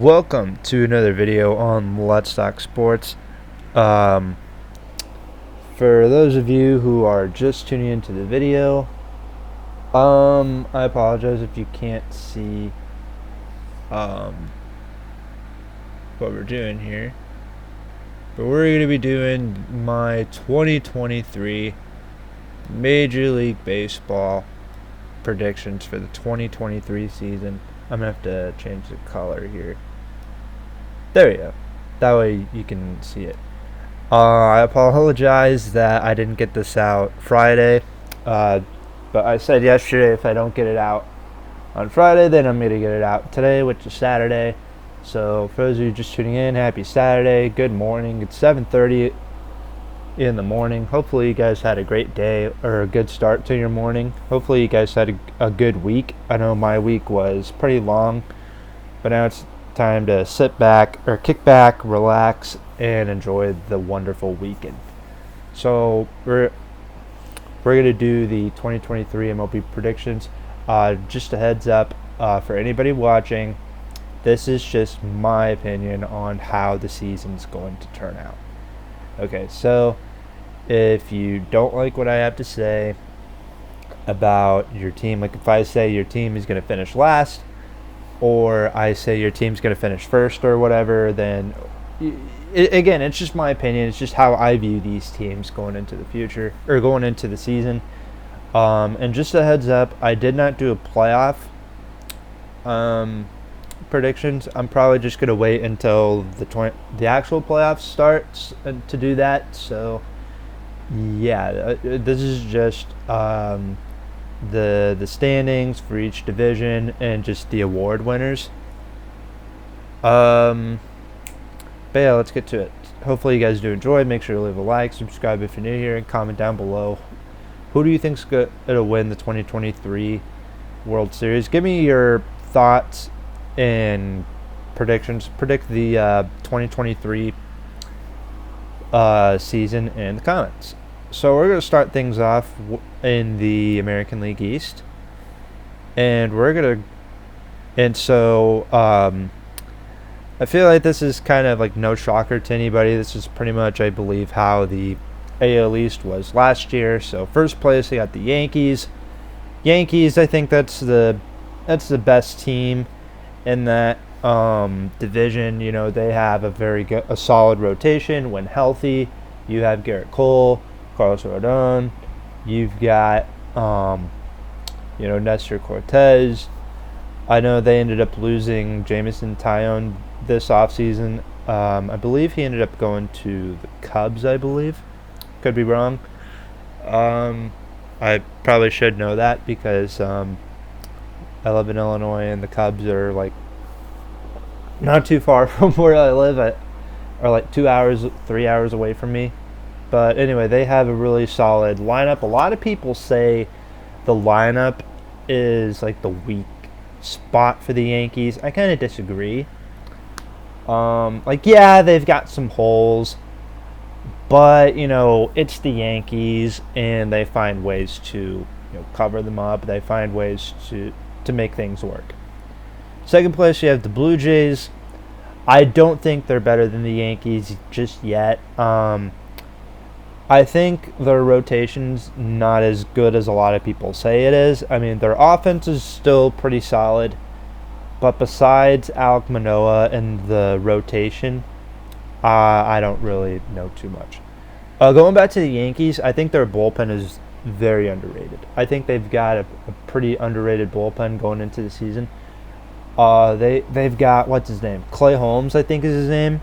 Welcome to another video on Let's Talk Sports. For those of you who are just tuning into the video, I apologize if you can't see what we're doing here. But we're going to be doing my 2023 Major League Baseball predictions for the 2023 season. I'm going to have to change the color here. There we go. That way you can see it. I apologize that I didn't get this out Friday. But I said yesterday if I don't get it out on Friday, then I'm going to get it out today, which is Saturday. So for those of you just tuning in, happy Saturday. Good morning. It's 7:30 in the morning. Hopefully you guys had a great day or a good start to your morning. Hopefully you guys had a good week. I know my week was pretty long, but now it's time to sit back or kick back, relax, and enjoy the wonderful weekend. So we're going to do the 2023 MLB predictions. Just a heads up for anybody watching, this is just my opinion on how the season's going to turn out. Okay, so if you don't like what I have to say about your team, like if I say your team is going to finish last, or I say your team's going to finish first or whatever, then again, it's just my opinion. It's just how I view these teams going into the future or going into the season. And just a heads up, I did not do a playoff predictions. I'm probably just gonna wait until the actual playoffs starts to do that. So yeah, this is just the standings for each division and just the award winners. But yeah, let's get to it. Hopefully you guys do enjoy. Make sure to leave a like, subscribe if you're new here, and comment down below. Who do you think's gonna win the 2023 World Series? Give me your thoughts and predictions. Predict the 2023 season in the comments. So we're going to start things off in the American League East, and I feel like this is kind of like no shocker to anybody. This is pretty much, I believe, how the AL East was last year. So first place, they got the Yankees. I think that's the best team in that division. You know, they have a solid rotation when healthy. You have Garrett Cole, Carlos Rodon. You've got Nestor Cortez. I know they ended up losing Jameson Taillon this offseason. I believe he ended up going to the Cubs, I believe. Could be wrong. I probably should know that because I live in Illinois and the Cubs are like not too far from where I live. Are like 3 hours away from me. But anyway, they have a really solid lineup. A lot of people say the lineup is like the weak spot for the Yankees. I kind of disagree. They've got some holes, but it's the Yankees, and they find ways to cover them up. They find ways to make things work. Second place, you have the Blue Jays. I don't think they're better than the Yankees just yet. I think their rotation's not as good as a lot of people say it is. I mean, their offense is still pretty solid, but besides Alek Manoah and the rotation, I don't really know too much. Going back to the Yankees, I think their bullpen is very underrated. I think they've got a pretty underrated bullpen going into the season. They've got, what's his name? Clay Holmes, I think is his name.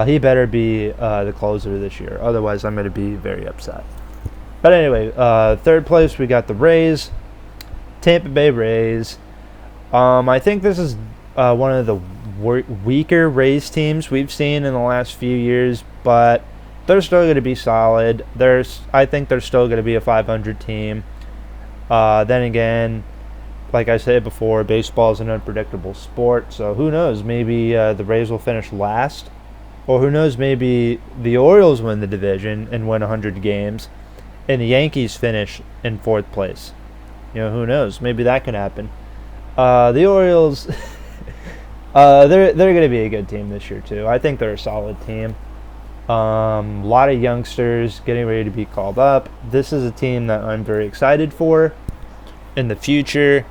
He better be the closer this year. Otherwise, I'm going to be very upset. But anyway, third place, we got the Rays. Tampa Bay Rays. I think this is one of the weaker Rays teams we've seen in the last few years, but they're still going to be solid. I think they're still going to be a 500 team. Then again, like I said before, baseball is an unpredictable sport, so who knows? Maybe the Rays will finish last. Or who knows, maybe the Orioles win the division and win 100 games, and the Yankees finish in fourth place. Who knows? Maybe that could happen. The Orioles, They're going to be a good team this year too. I think they're a solid team. A lot of youngsters getting ready to be called up. This is a team that I'm very excited for in the future.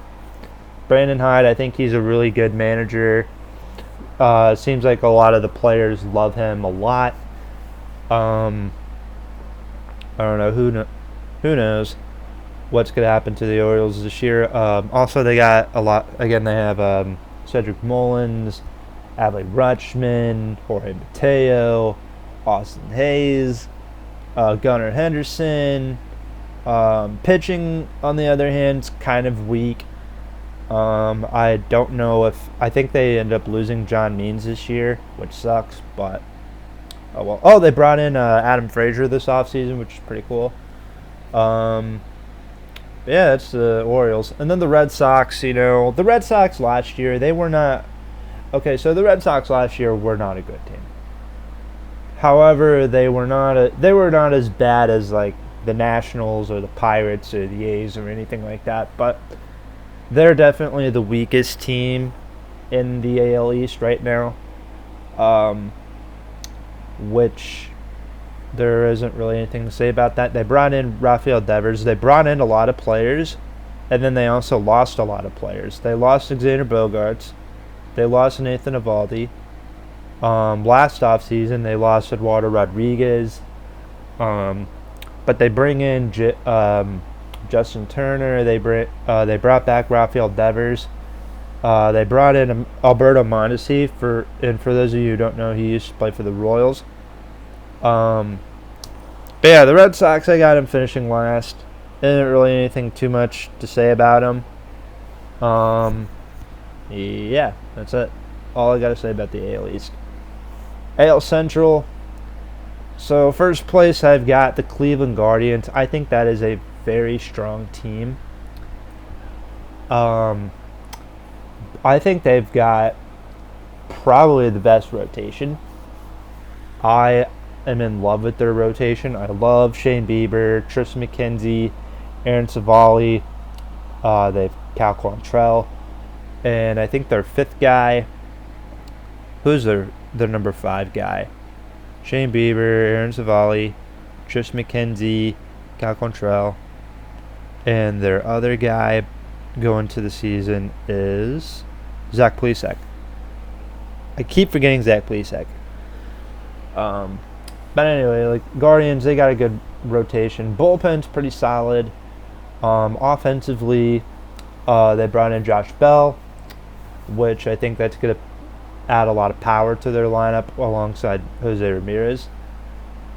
Brandon Hyde, I think he's a really good manager. Seems like a lot of the players love him a lot. I don't know who knows what's going to happen to the Orioles this year. Also, they got a lot. Again, they have Cedric Mullins, Adley Rutschman, Jorge Mateo, Austin Hayes, Gunnar Henderson. Pitching, on the other hand, is kind of weak. I don't know if... I think they end up losing John Means this year, which sucks, but... Oh, well. Oh, they brought in Adam Frazier this offseason, which is pretty cool. Yeah, it's the Orioles. And then the Red Sox, the Red Sox last year, they were not... Okay, so the Red Sox last year were not a good team. However, they were not as bad as, like, the Nationals or the Pirates or the A's or anything like that, but they're definitely the weakest team in the AL East right now, which there isn't really anything to say about that. They brought in Rafael Devers. They brought in a lot of players, and then they also lost a lot of players. They lost Xander Bogaerts. They lost Nathan Eovaldi. Last offseason, they lost Eduardo Rodriguez. But they bring in Justin Turner. They brought back Rafael Devers. They brought in Alberto Mondesi for those of you who don't know, he used to play for the Royals. But yeah, the Red Sox, I got him finishing last. Isn't really anything too much to say about him. Yeah, that's it. All I got to say about the AL East. AL Central. So first place, I've got the Cleveland Guardians. I think that is a very strong team. I think they've got probably the best rotation. I am in love with their rotation. I love Shane Bieber, Tristan McKenzie, Aaron Savali. They've Cal Quantrill. And I think their fifth guy, who's their number 5 guy? Shane Bieber, Aaron Savali, Tristan McKenzie, Cal Quantrill. And their other guy going to the season is Zach Plesac. I keep forgetting Zach Plesac. But anyway, like Guardians, they got a good rotation. Bullpen's pretty solid. Offensively, they brought in Josh Bell, which I think that's going to add a lot of power to their lineup alongside Jose Ramirez.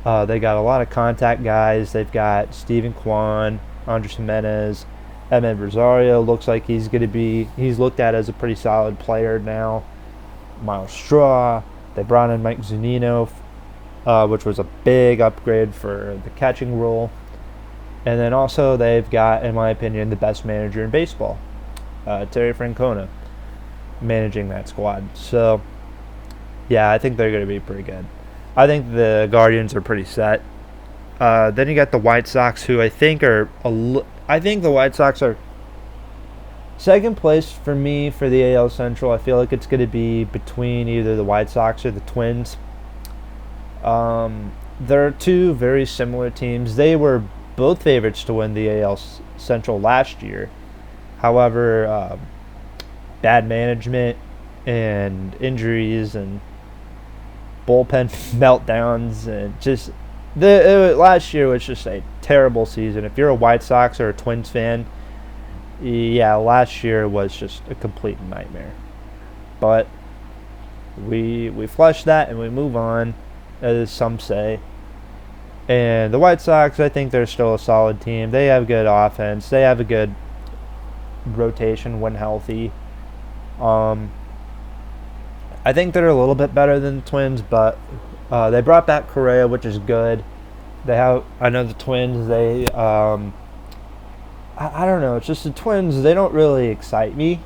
They got a lot of contact guys. They've got Steven Kwan, Andres Jimenez, Ahmed Rosario. Looks like he's looked at as a pretty solid player now. Miles Straw. They brought in Mike Zunino, which was a big upgrade for the catching role. And then also they've got, in my opinion, the best manager in baseball, Terry Francona, managing that squad. So, yeah, I think they're going to be pretty good. I think the Guardians are pretty set. Then you got the White Sox, who I think the White Sox are second place for me for the AL Central. I feel like it's going to be between either the White Sox or the Twins. They're two very similar teams. They were both favorites to win the AL Central last year. However, bad management and injuries and bullpen meltdowns and just last year was just a terrible season. If you're a White Sox or a Twins fan, yeah, last year was just a complete nightmare. But we flush that and we move on, as some say. And the White Sox, I think they're still a solid team. They have good offense. They have a good rotation when healthy. I think they're a little bit better than the Twins, but they brought back Correa, which is good. I know the Twins, I don't know, it's just the Twins, they don't really excite me.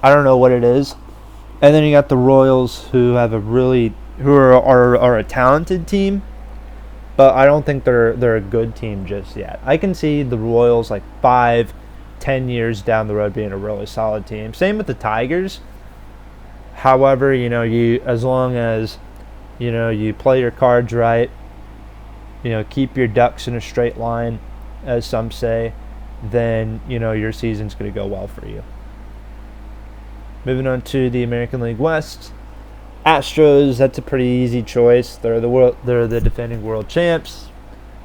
I don't know what it is. And then you got the Royals, who are a talented team, but I don't think they're a good team just yet. I can see the Royals like 5-10 years down the road being a really solid team. Same with the Tigers. However, you as long as you play your cards right, keep your ducks in a straight line, as some say, then your season's going to go well for you. Moving on to the American League West, Astros. That's a pretty easy choice. They're the defending world champs.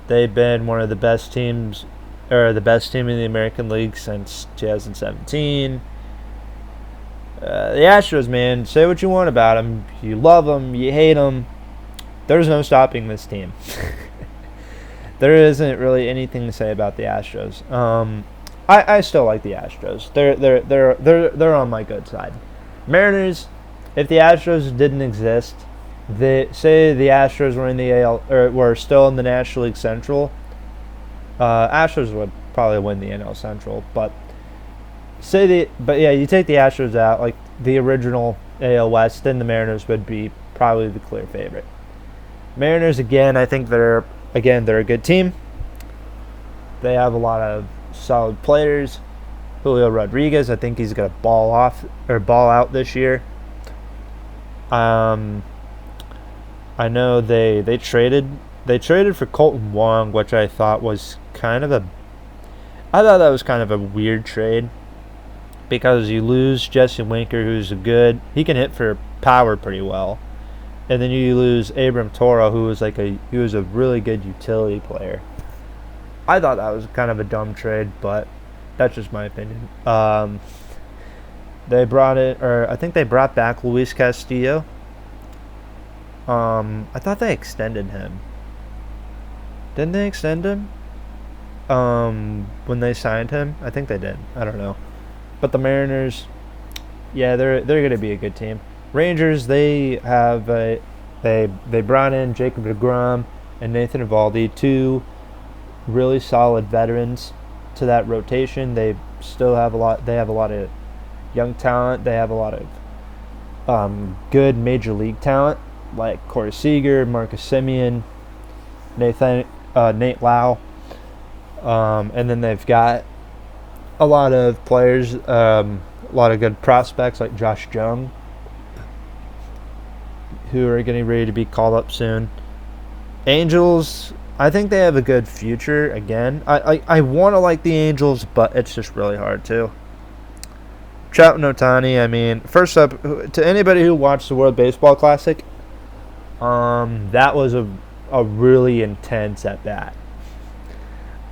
They've been one of the best teams, or the best team in the American League since 2017. The Astros, man, say what you want about them. You love them, you hate them. There's no stopping this team. There isn't really anything to say about the Astros. I still like the Astros. They're on my good side. Mariners, if the Astros didn't exist, say the Astros were in the AL or were still in the National League Central, Astros would probably win the NL Central. But you take the Astros out, like the original AL West, then the Mariners would be probably the clear favorite. Mariners, again, I think they're a good team. They have a lot of solid players. Julio Rodriguez, I think he's going to ball out this year. I know they traded for Colton Wong, which I thought was kind of a weird trade, because you lose Jesse Winker, he can hit for power pretty well, and then you lose Abram Toro, who was a really good utility player. I thought that was kind of a dumb trade, but that's just my opinion. I think they brought back Luis Castillo. I thought they extended him. Didn't they extend him? When they signed him? I think they did. I don't know. But the Mariners, yeah, they're going to be a good team. Rangers, they brought in Jacob deGrom and Nathan Eovaldi, two really solid veterans to that rotation. They have a lot of young talent. They have a lot of good major league talent, like Corey Seager, Marcus Semien, Nate Lau, and then they've got a lot of players, a lot of good prospects like Josh Jung, who are getting ready to be called up soon. Angels, I think they have a good future. Again, I want to like the Angels, but it's just really hard to. Trout and Ohtani, I mean, first up, to anybody who watched the World Baseball Classic, that was a really intense at-bat.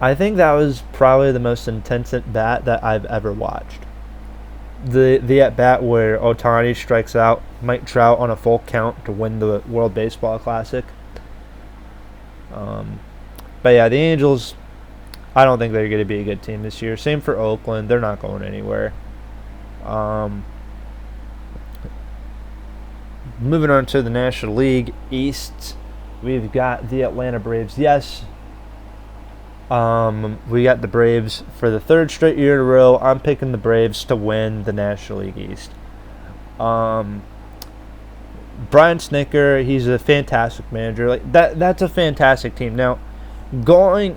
I think that was probably the most intense at-bat that I've ever watched. The at-bat where Ohtani strikes out Mike Trout on a full count to win the World Baseball Classic. But yeah, the Angels, I don't think they're going to be a good team this year. Same for Oakland. They're not going anywhere. Moving on to the National League East, we've got the Atlanta Braves. Yes, we got the Braves for the third straight year in a row. I'm picking the Braves to win the National League East. Brian Snitker, he's a fantastic manager. That's a fantastic team. Now, when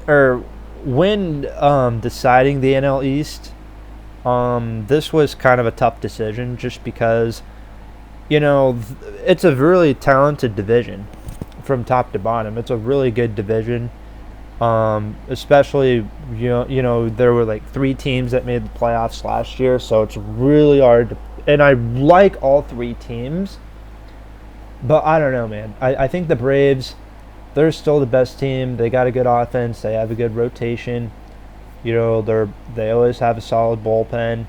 deciding the NL East, this was kind of a tough decision, just because, it's a really talented division from top to bottom. It's a really good division. Especially, there were like 3 teams that made the playoffs last year, so it's really hard and I like all 3 teams. But I don't know, man. I think the Braves, they're still the best team. They got a good offense. They have a good rotation. They always have a solid bullpen.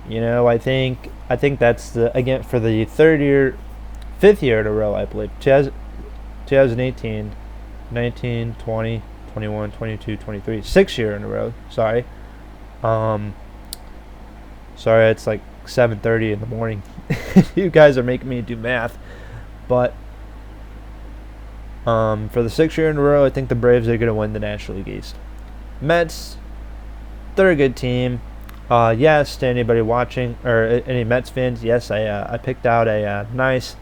I think that's again for the 5th year in a row, I believe. 2018, 19, 20, 21, 22, 23. 6th year in a row. Sorry. Sorry, it's like 7:30 in the morning. You guys are making me do math. But for the 6th year in a row, I think the Braves are going to win the National League East. Mets, they're a good team. Yes, to anybody watching, or any Mets fans, yes, I picked out a nice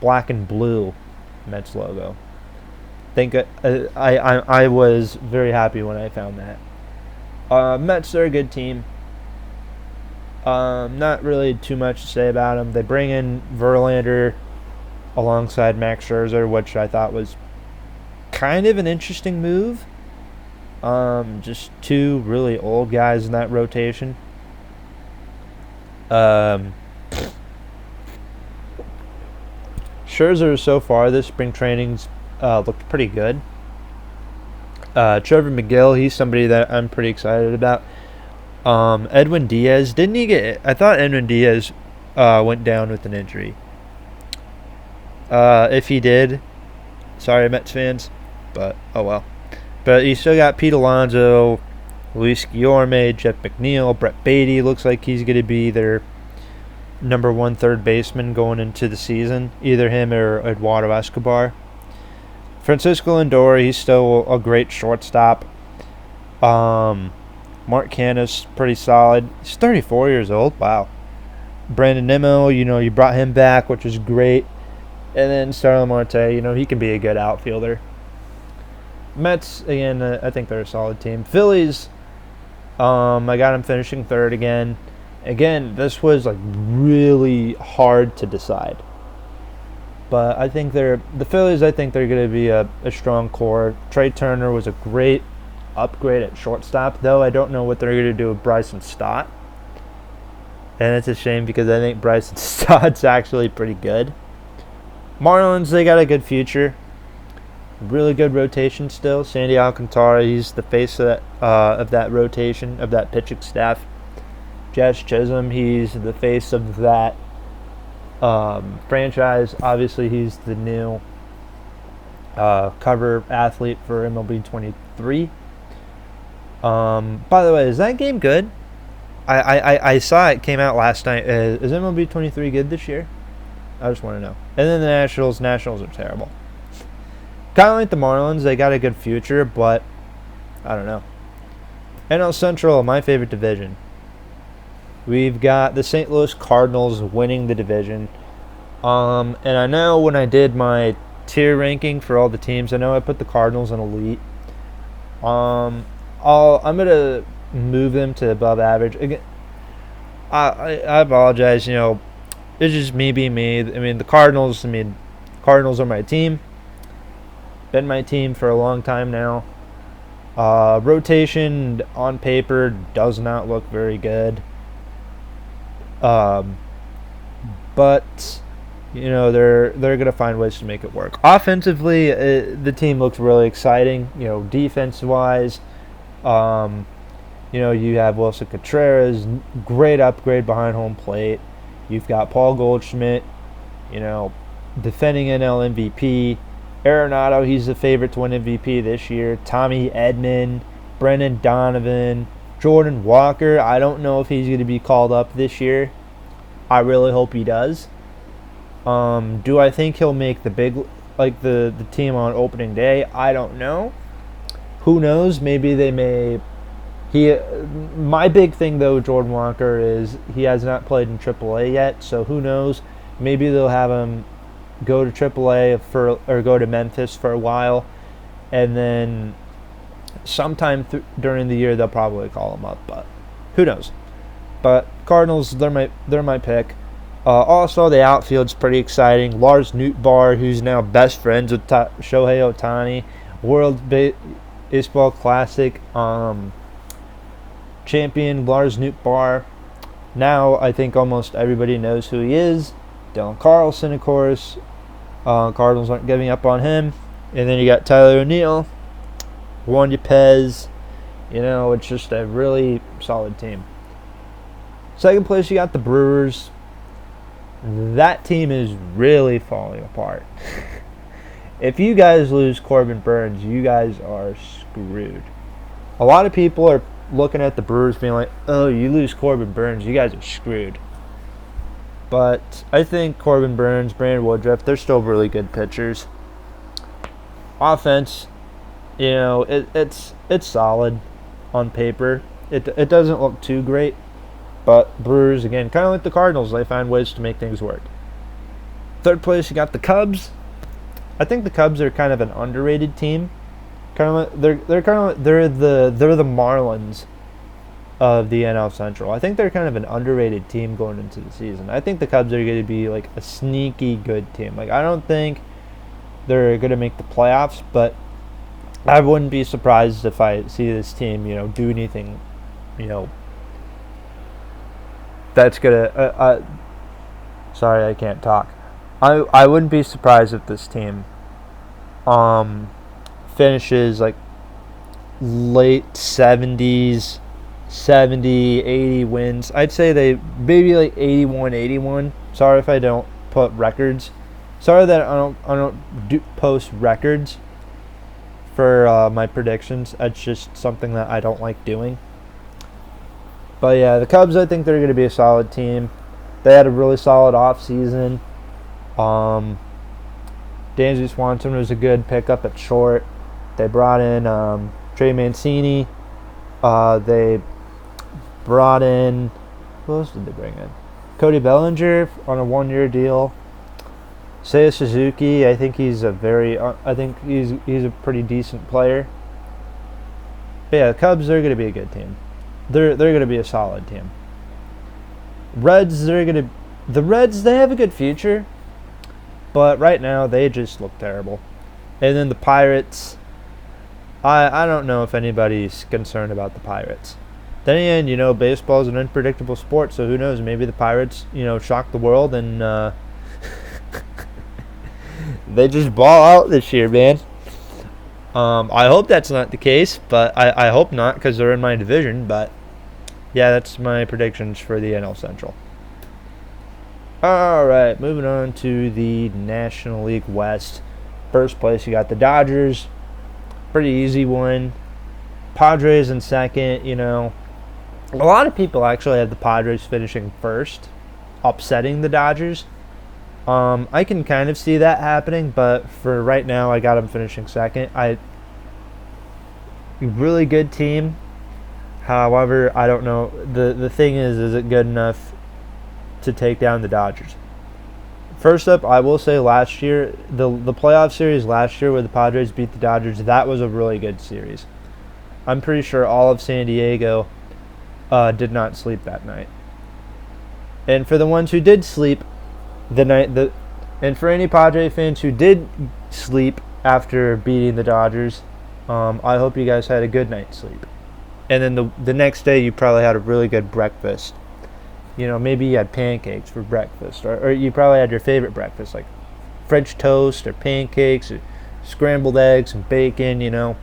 black and blue Mets logo. I was very happy when I found that. Mets are a good team. Not really too much to say about him. They bring in Verlander alongside Max Scherzer, which I thought was kind of an interesting move. Just two really old guys in that rotation. Scherzer so far this spring training's looked pretty good. Trevor McGill, he's somebody that I'm pretty excited about. Edwin Diaz, didn't he get? I thought Edwin Diaz went down with an injury. If he did, sorry Mets fans, but oh well. But you still got Pete Alonso, Luis Guillorme, Jeff McNeil, Brett Beatty. Looks like he's going to be their number 1 third baseman going into the season. Either him or Eduardo Escobar. Francisco Lindor, he's still a great shortstop. Mark Cannis, pretty solid. He's 34 years old. Wow. Brandon Nimmo, you brought him back, which is great. And then Starlin Marte, he can be a good outfielder. Mets, again, I think they're a solid team. Phillies, I got them finishing third again. Again, this was really hard to decide. But I think the Phillies, I think they're going to be a strong core. Trey Turner was a great upgrade at shortstop, though I don't know what they're going to do with Bryson Stott. And it's a shame because I think Bryson Stott's actually pretty good. Marlins, they got a good future. Really good rotation still. Sandy Alcantara, he's the face of that rotation, of that pitching staff. Jazz Chisholm, he's the face of that franchise. Obviously, he's the new cover athlete for MLB 23. By the way, is that game good? I saw it came out last night. Is MLB 23 good this year? I just want to know. And then the Nationals are terrible. Kind of like the Marlins, they got a good future, but I don't know. NL Central, my favorite division. We've got the St. Louis Cardinals winning the division. And I know when I did my tier ranking for all the teams, I know I put the Cardinals in elite. I'm gonna move them to above average. Again, I apologize. It's just me being me. I mean, the Cardinals. Cardinals are my team. Been my team for a long time now. Rotation on paper does not look very good. But they're gonna find ways to make it work. Offensively, the team looks really exciting. Defense wise, you have Wilson Contreras, great upgrade behind home plate. You've got Paul Goldschmidt, defending NL MVP. Arenado, he's the favorite to win MVP this year. Tommy Edman, Brendan Donovan, Jordan Walker. I don't know if he's going to be called up this year. I really hope he does. Do I think he'll make the team on opening day? I don't know. Who knows? Maybe they may. My big thing though, Jordan Walker, is he has not played in AAA yet. So who knows? Maybe they'll have him go to AAA or go to Memphis for a while, and then sometime during the year they'll probably call him up. But who knows? But Cardinals, they're my pick. Also, the outfield's pretty exciting. Lars Nootbaar, who's now best friends with Shohei Ohtani, World Baseball Classic champion Lars Nootbaar. Now I think almost everybody knows who he is. Dylan Carlson, of course. Cardinals aren't giving up on him. And then you got Tyler O'Neill, Juan Yepez. It's just a really solid team. Second place, you got the Brewers. That team is really falling apart. If you guys lose Corbin Burns, you guys are screwed. A lot of people are looking at the Brewers being like, oh, you lose Corbin Burns, you guys are screwed. But I think Corbin Burns, Brandon Woodruff, they're still really good pitchers. Offense, it's solid on paper. It doesn't look too great. But Brewers, again, kind of like the Cardinals, they find ways to make things work. Third place, you got the Cubs. I think the Cubs are kind of an underrated team. They're the Marlins of the NL Central. I think they're kind of an underrated team going into the season. I think the Cubs are going to be like a sneaky good team. Like, I don't think they're going to make the playoffs, but I wouldn't be surprised if I see this team, do anything, that's going to sorry, I can't talk. I wouldn't be surprised if this team finishes like late 70s, 70, 80 wins. I'd say they maybe like 81. Sorry if I don't put records. Sorry that I don't post records for my predictions. That's just something that I don't like doing. But yeah, the Cubs, I think they're going to be a solid team. They had a really solid offseason. Dansby Swanson was a good pickup at short. They brought in Trey Mancini. They brought in, who else did they bring in? Cody Bellinger on a 1-year deal. Seiya Suzuki, I think he's a pretty decent player. But yeah, the Cubs, they're going to be a good team. They're going to be a solid team. The Reds, they have a good future, but right now they just look terrible. And then the Pirates, I don't know if anybody's concerned about the Pirates. Then again, baseball is an unpredictable sport, so who knows? Maybe the Pirates, shock the world and they just ball out this year, man. I hope that's not the case, but I hope not because they're in my division. But yeah, that's my predictions for the NL Central. All right, moving on to the National League West. First place, you got the Dodgers. Pretty easy one. Padres in second, A lot of people actually have the Padres finishing first, upsetting the Dodgers. I can kind of see that happening, but for right now, I got them finishing second. Really good team. However, I don't know. The thing is it good enough to take down the Dodgers? First up, I will say last year, the playoff series last year where the Padres beat the Dodgers, that was a really good series. I'm pretty sure all of San Diego did not sleep that night. And for the ones who did sleep, and for any Padre fans who did sleep after beating the Dodgers, I hope you guys had a good night's sleep. And then the next day, you probably had a really good breakfast. Maybe you had pancakes for breakfast, or you probably had your favorite breakfast, like French toast or pancakes or scrambled eggs and bacon,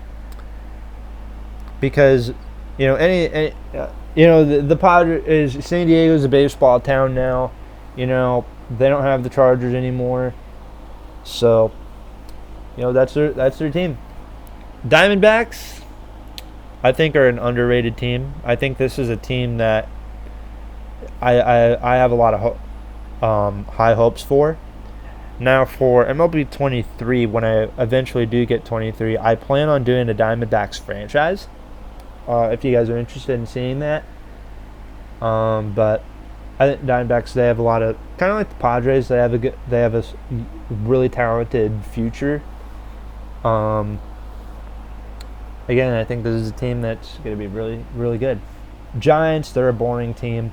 because the Padres, San Diego's a baseball town now. They don't have the Chargers anymore, so that's their team. Diamondbacks, I think, are an underrated team. I think this is a team that I have a lot of high hopes for. Now for MLB 23, when I eventually do get 23, I plan on doing a Diamondbacks franchise. If you guys are interested in seeing that, but I think Diamondbacks, they have a lot of, kind of like the Padres, they have a really talented future. Again, I think this is a team that's going to be really, really good. Giants, they're a boring team.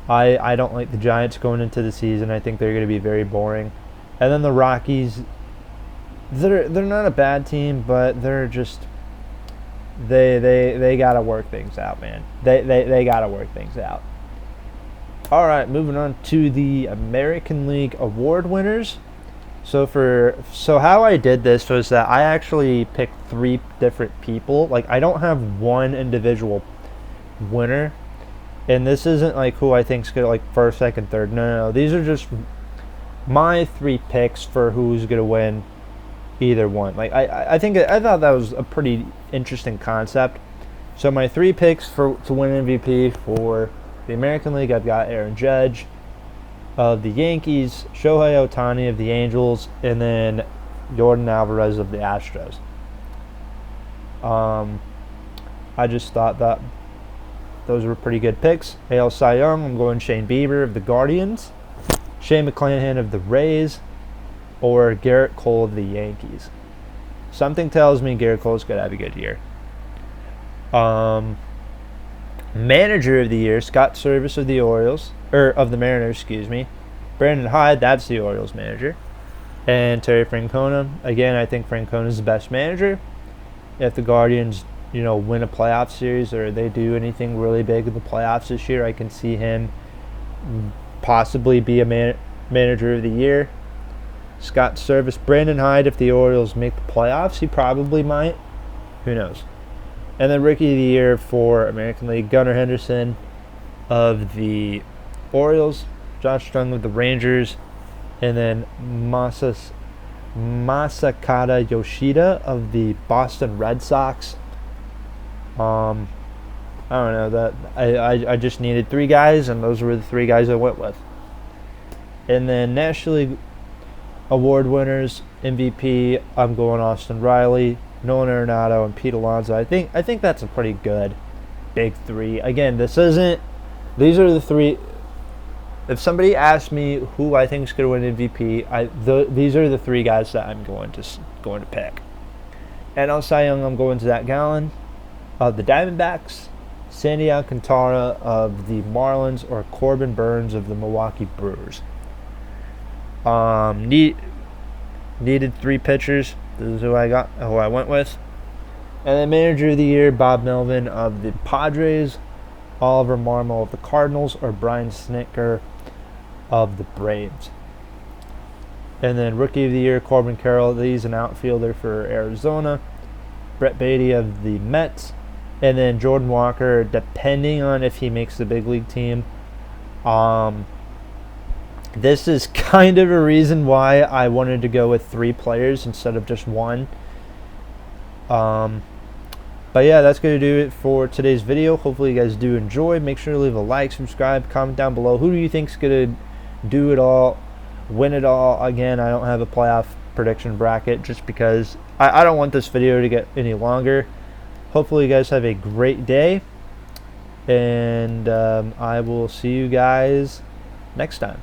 I don't like the Giants going into the season. I think they're going to be very boring. And then the Rockies, they're not a bad team, but they're just they got to work things out, man. They got to work things out. All right, moving on to the American League award winners. So how I did this was that I actually picked 3 different people. Like, I don't have one individual winner. And this isn't like who I think's good, like first, second, third. No. These are just my 3 picks for who's gonna win either one. Like I thought that was a pretty interesting concept. So my 3 picks to win MVP for the American League, I've got Aaron Judge of the Yankees, Shohei Ohtani of the Angels, and then Jordan Alvarez of the Astros. I just thought that those were pretty good picks. AL Cy Young, I'm going Shane Bieber of the Guardians, Shane McClanahan of the Rays, or Garrett Cole of the Yankees. Something tells me Garrett Cole's going to have a good year. Manager of the year, Scott Service of the Orioles, or of the Mariners, excuse me. Brandon Hyde, that's the Orioles manager. And Terry Francona. Again, I think Francona is the best manager. If the Guardians, win a playoff series or they do anything really big in the playoffs this year, I can see him possibly be a manager of the year. Scott Service, Brandon Hyde, if the Orioles make the playoffs, he probably might. Who knows? And then Rookie of the Year for American League, Gunnar Henderson of the Orioles, Josh Strung of the Rangers, and then Masakata Yoshida of the Boston Red Sox. I don't know, that I just needed 3 guys, and those were the 3 guys I went with. And then National League Award winners, MVP, I'm going Austin Riley, Nolan Arenado, and Pete Alonso. I think that's a pretty good big 3. Again, these are the 3. If somebody asks me who I think is going to win MVP, these are the 3 guys that I'm going to pick. And on Cy Young, I'm going to Zach Gallen of the Diamondbacks, Sandy Alcantara of the Marlins, or Corbin Burns of the Milwaukee Brewers. Needed 3 pitchers. This is who I went with. And then Manager of the Year, Bob Melvin of the Padres, Oliver Marmol of the Cardinals, or Brian Snitker of the Braves. And then Rookie of the Year, Corbin Carroll. He's an outfielder for Arizona. Brett Beatty of the Mets. And then Jordan Walker, depending on if he makes the big league team. This is kind of a reason why I wanted to go with 3 players instead of just 1. But yeah, that's going to do it for today's video. Hopefully you guys do enjoy. Make sure to leave a like, subscribe, comment down below. Who do you think is going to do it all, win it all? Again, I don't have a playoff prediction bracket just because I don't want this video to get any longer. Hopefully you guys have a great day. And I will see you guys next time.